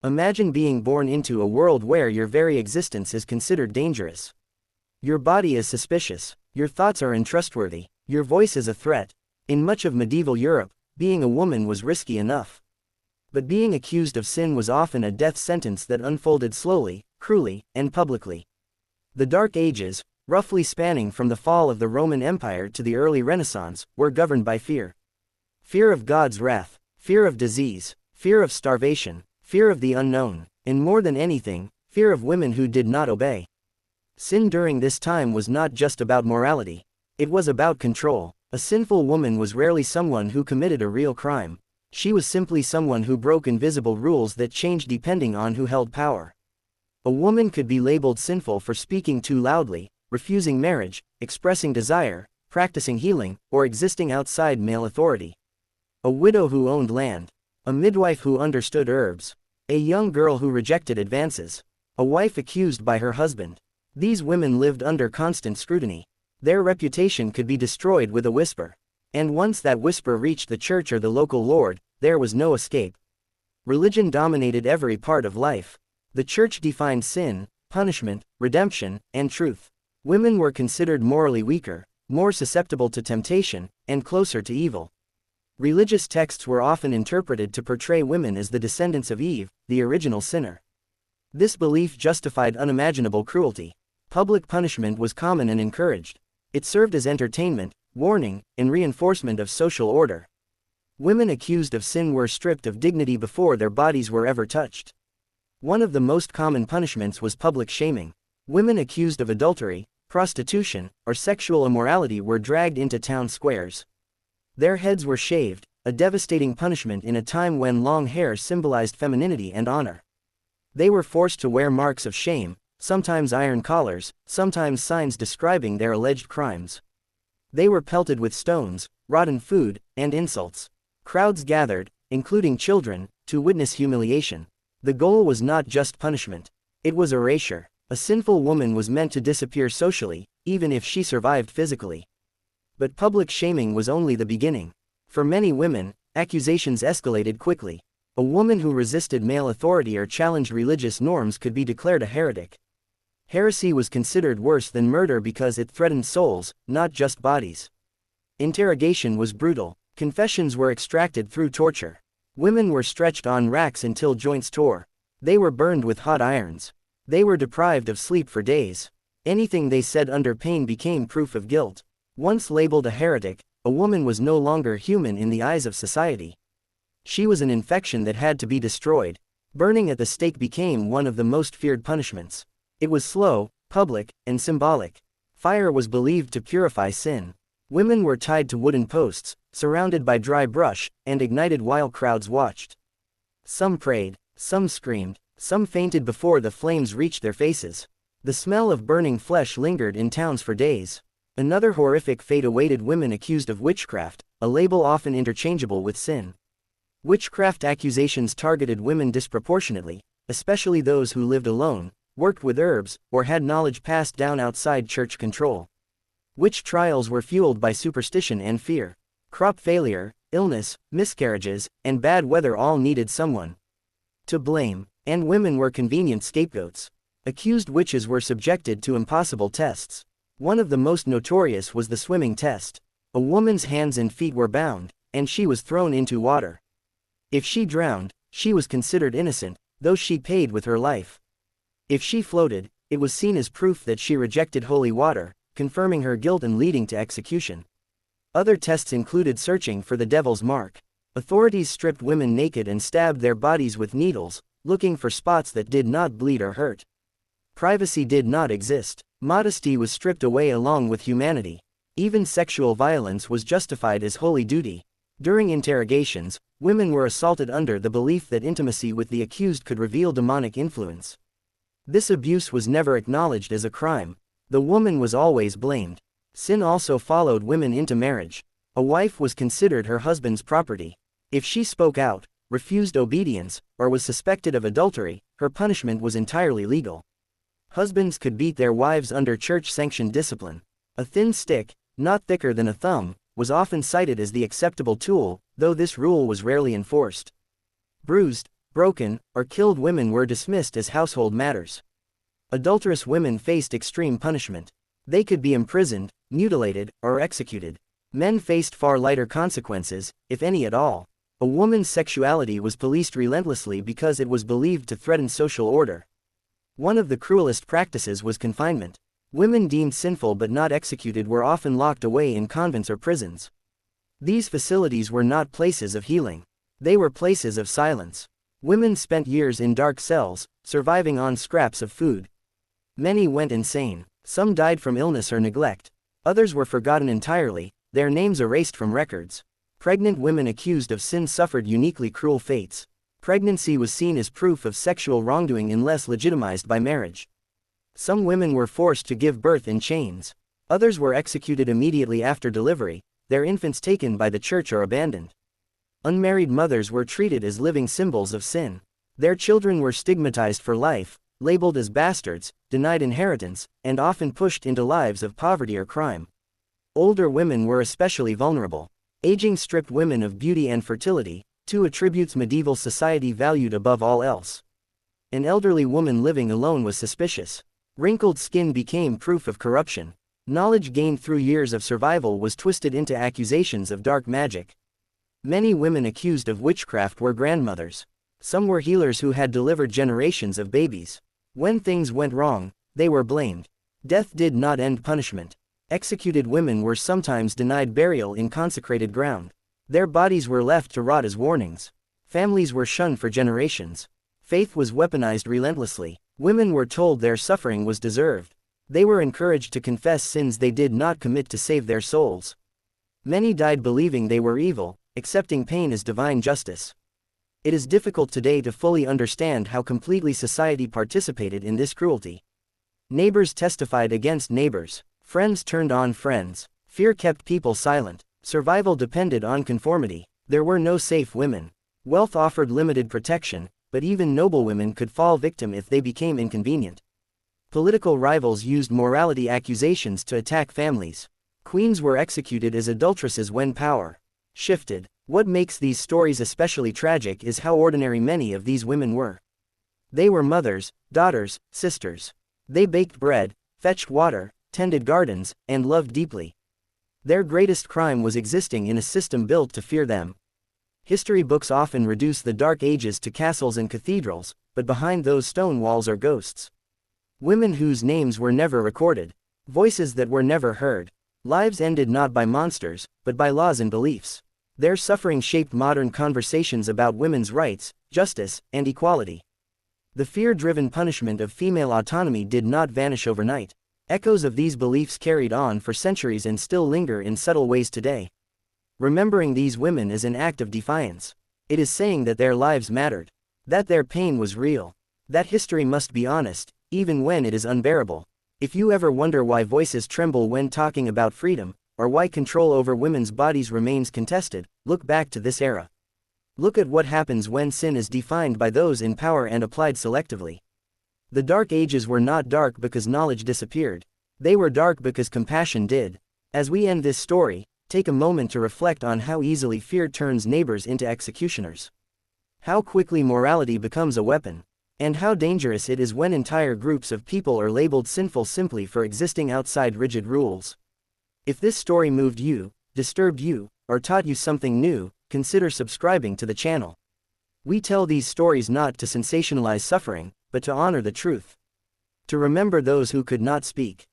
Imagine being born into a world where your very existence is considered dangerous. Your body is suspicious, your thoughts are untrustworthy, your voice is a threat. In much of medieval Europe, being a woman was risky enough. But being accused of sin was often a death sentence that unfolded slowly, cruelly, and publicly. The Dark Ages, roughly spanning from the fall of the Roman Empire to the early Renaissance, were governed by fear. Fear of God's wrath, fear of disease, fear of starvation, fear of the unknown, and more than anything, fear of women who did not obey. Sin during this time was not just about morality. It was about control. A sinful woman was rarely someone who committed a real crime. She was simply someone who broke invisible rules that changed depending on who held power. A woman could be labeled sinful for speaking too loudly, refusing marriage, expressing desire, practicing healing, or existing outside male authority. A widow who owned land. A midwife who understood herbs. A young girl who rejected advances. A wife accused by her husband. These women lived under constant scrutiny. Their reputation could be destroyed with a whisper. And once that whisper reached the church or the local lord, there was no escape. Religion dominated every part of life. The church defined sin, punishment, redemption, and truth. Women were considered morally weaker, more susceptible to temptation, and closer to evil. Religious texts were often interpreted to portray women as the descendants of Eve, the original sinner. This belief justified unimaginable cruelty. Public punishment was common and encouraged. It served as entertainment, warning, and reinforcement of social order. Women accused of sin were stripped of dignity before their bodies were ever touched. One of the most common punishments was public shaming. Women accused of adultery, prostitution, or sexual immorality were dragged into town squares. Their heads were shaved, a devastating punishment in a time when long hair symbolized femininity and honor. They were forced to wear marks of shame, sometimes iron collars, sometimes signs describing their alleged crimes. They were pelted with stones, rotten food, and insults. Crowds gathered, including children, to witness humiliation. The goal was not just punishment. It was erasure. A sinful woman was meant to disappear socially, even if she survived physically. But public shaming was only the beginning. For many women, accusations escalated quickly. A woman who resisted male authority or challenged religious norms could be declared a heretic. Heresy was considered worse than murder because it threatened souls, not just bodies. Interrogation was brutal. Confessions were extracted through torture. Women were stretched on racks until joints tore. They were burned with hot irons. They were deprived of sleep for days. Anything they said under pain became proof of guilt. Once labeled a heretic, a woman was no longer human in the eyes of society. She was an infection that had to be destroyed. Burning at the stake became one of the most feared punishments. It was slow, public, and symbolic. Fire was believed to purify sin. Women were tied to wooden posts, surrounded by dry brush, and ignited while crowds watched. Some prayed, some screamed, some fainted before the flames reached their faces. The smell of burning flesh lingered in towns for days. Another horrific fate awaited women accused of witchcraft, a label often interchangeable with sin. Witchcraft accusations targeted women disproportionately, especially those who lived alone, worked with herbs, or had knowledge passed down outside church control. Witch trials were fueled by superstition and fear. Crop failure, illness, miscarriages, and bad weather all needed someone to blame, and women were convenient scapegoats. Accused witches were subjected to impossible tests. One of the most notorious was the swimming test. A woman's hands and feet were bound, and she was thrown into water. If she drowned, she was considered innocent, though she paid with her life. If she floated, it was seen as proof that she rejected holy water, confirming her guilt and leading to execution. Other tests included searching for the devil's mark. Authorities stripped women naked and stabbed their bodies with needles, looking for spots that did not bleed or hurt. Privacy did not exist. Modesty was stripped away along with humanity. Even sexual violence was justified as holy duty. During interrogations, women were assaulted under the belief that intimacy with the accused could reveal demonic influence. This abuse was never acknowledged as a crime. The woman was always blamed. Sin also followed women into marriage. A wife was considered her husband's property. If she spoke out, refused obedience, or was suspected of adultery, her punishment was entirely legal. Husbands could beat their wives under church-sanctioned discipline. A thin stick, not thicker than a thumb, was often cited as the acceptable tool, though this rule was rarely enforced. Bruised, broken, or killed women were dismissed as household matters. Adulterous women faced extreme punishment. They could be imprisoned, mutilated, or executed. Men faced far lighter consequences, if any at all. A woman's sexuality was policed relentlessly because it was believed to threaten social order. One of the cruelest practices was confinement. Women deemed sinful but not executed were often locked away in convents or prisons. These facilities were not places of healing. They were places of silence. Women spent years in dark cells, surviving on scraps of food. Many went insane. Some died from illness or neglect. Others were forgotten entirely, their names erased from records. Pregnant women accused of sin suffered uniquely cruel fates. Pregnancy was seen as proof of sexual wrongdoing unless legitimized by marriage. Some women were forced to give birth in chains. Others were executed immediately after delivery, their infants taken by the church or abandoned. Unmarried mothers were treated as living symbols of sin. Their children were stigmatized for life, labeled as bastards, denied inheritance, and often pushed into lives of poverty or crime. Older women were especially vulnerable. Aging stripped women of beauty and fertility, two attributes medieval society valued above all else. An elderly woman living alone was suspicious. Wrinkled skin became proof of corruption. Knowledge gained through years of survival was twisted into accusations of dark magic. Many women accused of witchcraft were grandmothers. Some were healers who had delivered generations of babies. When things went wrong, they were blamed. Death did not end punishment. Executed women were sometimes denied burial in consecrated ground. Their bodies were left to rot as warnings. Families were shunned for generations. Faith was weaponized relentlessly. Women were told their suffering was deserved. They were encouraged to confess sins they did not commit to save their souls. Many died believing they were evil, accepting pain as divine justice. It is difficult today to fully understand how completely society participated in this cruelty. Neighbors testified against neighbors. Friends turned on friends. Fear kept people silent. Survival depended on conformity. There were no safe women. Wealth offered limited protection, but even noble women could fall victim if they became inconvenient. Political rivals used morality accusations to attack families. Queens were executed as adulteresses when power shifted. What makes these stories especially tragic is how ordinary many of these women were. They were mothers, daughters, sisters. They baked bread, fetched water, tended gardens, and loved deeply. Their greatest crime was existing in a system built to fear them. History books often reduce the Dark Ages to castles and cathedrals, but behind those stone walls are ghosts. Women whose names were never recorded. Voices that were never heard. Lives ended not by monsters, but by laws and beliefs. Their suffering shaped modern conversations about women's rights, justice, and equality. The fear-driven punishment of female autonomy did not vanish overnight. Echoes of these beliefs carried on for centuries and still linger in subtle ways today. Remembering these women is an act of defiance. It is saying that their lives mattered. That their pain was real. That history must be honest, even when it is unbearable. If you ever wonder why voices tremble when talking about freedom, or why control over women's bodies remains contested, look back to this era. Look at what happens when sin is defined by those in power and applied selectively. The Dark Ages were not dark because knowledge disappeared. They were dark because compassion did. As we end this story, take a moment to reflect on how easily fear turns neighbors into executioners. How quickly morality becomes a weapon. And how dangerous it is when entire groups of people are labeled sinful simply for existing outside rigid rules. If this story moved you, disturbed you, or taught you something new, consider subscribing to the channel. We tell these stories not to sensationalize suffering, but to honor the truth. To remember those who could not speak.